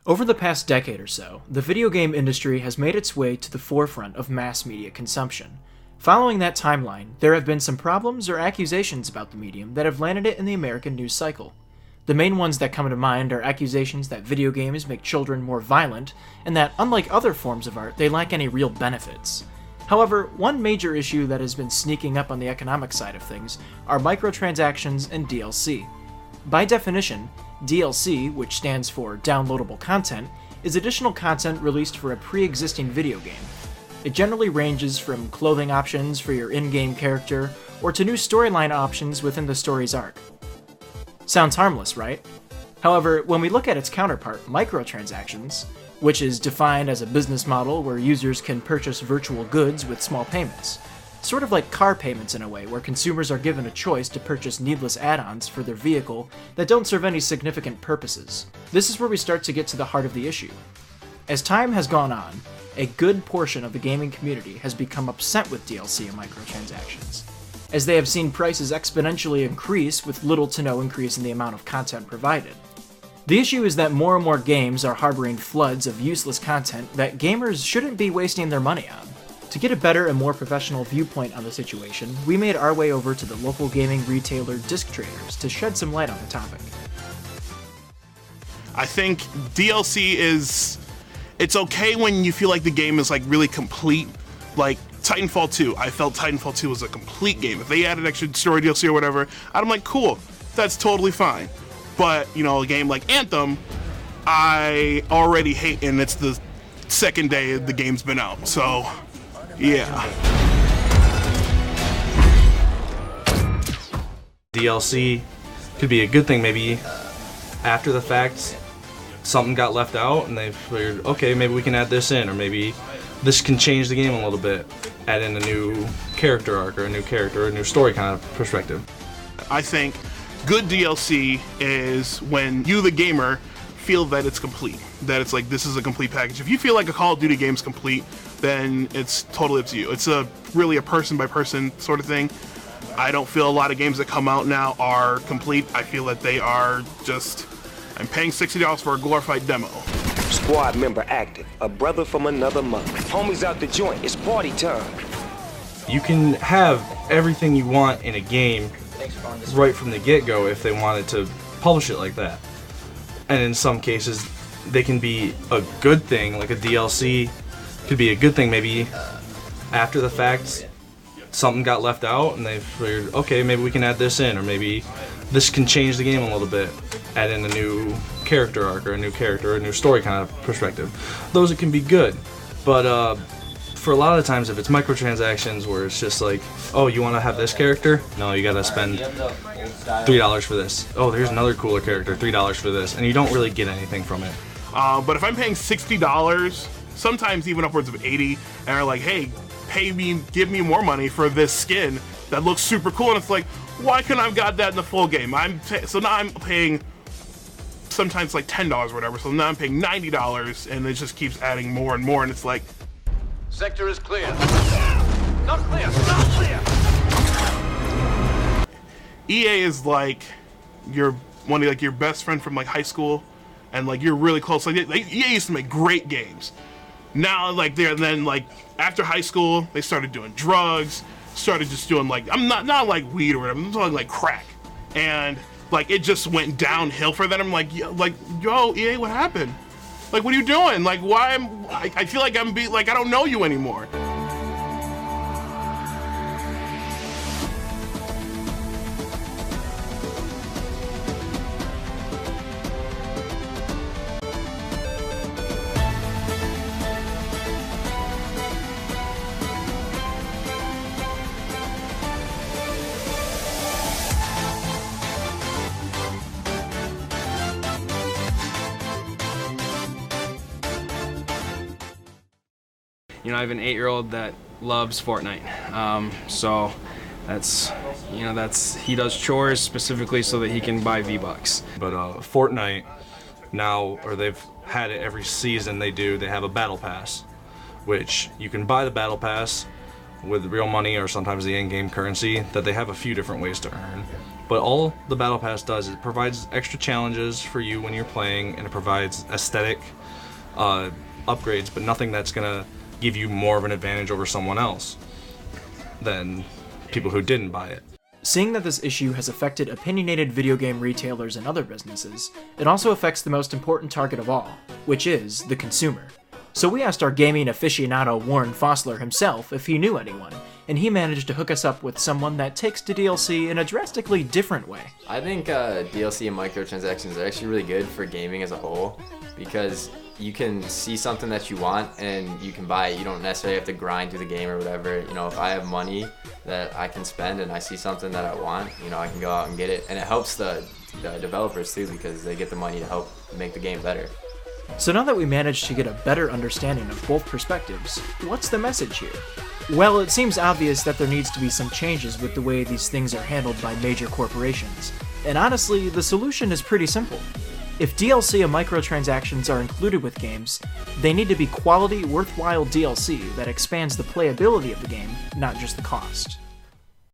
Over the past decade or so, the video game industry has made its way to the forefront of mass media consumption. Following that timeline, there have been some problems or accusations about the medium that have landed it in the American news cycle. The main ones that come to mind are accusations that video games make children more violent, and that, unlike other forms of art, they lack any real benefits. However, one major issue that has been sneaking up on the economic side of things are microtransactions and DLC. By definition, DLC, which stands for downloadable content, is additional content released for a pre-existing video game. It generally ranges from clothing options for your in-game character, or to new storyline options within the story's arc. Sounds harmless, right? However, when we look at its counterpart, microtransactions, which is defined as a business model where users can purchase virtual goods with small payments, sort of like car payments in a way, where consumers are given a choice to purchase needless add-ons for their vehicle that don't serve any significant purposes. This is where we start to get to the heart of the issue. As time has gone on, a good portion of the gaming community has become upset with DLC and microtransactions, as they have seen prices exponentially increase with little to no increase in the amount of content provided. The issue is that more and more games are harboring floods of useless content that gamers shouldn't be wasting their money on. To get a better and more professional viewpoint on the situation, we made our way over to the local gaming retailer Disc Traders to shed some light on the topic. I think DLC it's okay when you feel like the game is like really complete. Like Titanfall 2, I felt Titanfall 2 was a complete game. If they added extra story DLC or whatever, I'm like, cool, that's totally fine. But, you know, a game like Anthem, I already hate, and it's the second day the game's been out, so yeah. DLC could be a good thing maybe after the fact. Something got left out and they figured, okay, maybe we can add this in, or maybe this can change the game a little bit, add in a new character arc or a new character or a new story kind of perspective. I think good DLC is when you, the gamer, feel that it's complete, that it's like this is a complete package. If you feel like a Call of Duty game's complete, then it's totally up to you. It's really a person by person sort of thing. I don't feel a lot of games that come out now are complete. I feel that they are just, I'm paying $60 for a glorified demo. Squad member active, a brother from another mother. Homies out the joint, it's party time. You can have everything you want in a game right from the get-go if they wanted to publish it like that. And in some cases, they can be a good thing, like a DLC could be a good thing maybe after the fact. Something got left out and they figured, okay, maybe we can add this in, or maybe this can change the game a little bit, add in a new character arc or a new character or a new story kind of perspective. Those it can be good, but for a lot of the times if it's microtransactions where it's just like, oh, you want to have this character? No, you gotta spend $3 for this. Oh, there's another cooler character, $3 for this, and you don't really get anything from it. But if I'm paying $60, sometimes even upwards of $80, and are like, hey, give me more money for this skin that looks super cool, and it's like, why couldn't I have got that in the full game? So now I'm paying sometimes like $10 or whatever, so now I'm paying $90, and it just keeps adding more and more, and it's like, sector is clear. Not clear, not clear! EA is like your best friend from like high school, and like you're really close. Like EA used to make great games. Now like then like after high school they started doing drugs, started just doing like, I'm not like weed or whatever, I'm talking like crack, and like it just went downhill for them. I'm like, yo, EA, what happened? Like, what are you doing? Like, why I feel like I don't know you anymore. You know, I have an 8-year-old that loves Fortnite, so that's he does chores specifically so that he can buy V-Bucks. But Fortnite now, or they've had it every season they have a battle pass, which you can buy the battle pass with real money or sometimes the in-game currency that they have a few different ways to earn. But all the Battle Pass does is it provides extra challenges for you when you're playing, and it provides aesthetic upgrades, but nothing that's gonna give you more of an advantage over someone else than people who didn't buy it. Seeing that this issue has affected opinionated video game retailers and other businesses, it also affects the most important target of all, which is the consumer. So we asked our gaming aficionado Warren Fossler himself if he knew anyone, and he managed to hook us up with someone that takes to DLC in a drastically different way. I think DLC and microtransactions are actually really good for gaming as a whole, because you can see something that you want and you can buy it. You don't necessarily have to grind through the game or whatever. You know, if I have money that I can spend and I see something that I want, you know, I can go out and get it. And it helps the developers too, because they get the money to help make the game better. So now that we managed to get a better understanding of both perspectives, what's the message here? Well, it seems obvious that there needs to be some changes with the way these things are handled by major corporations. And honestly, the solution is pretty simple. If DLC and microtransactions are included with games, they need to be quality, worthwhile DLC that expands the playability of the game, not just the cost.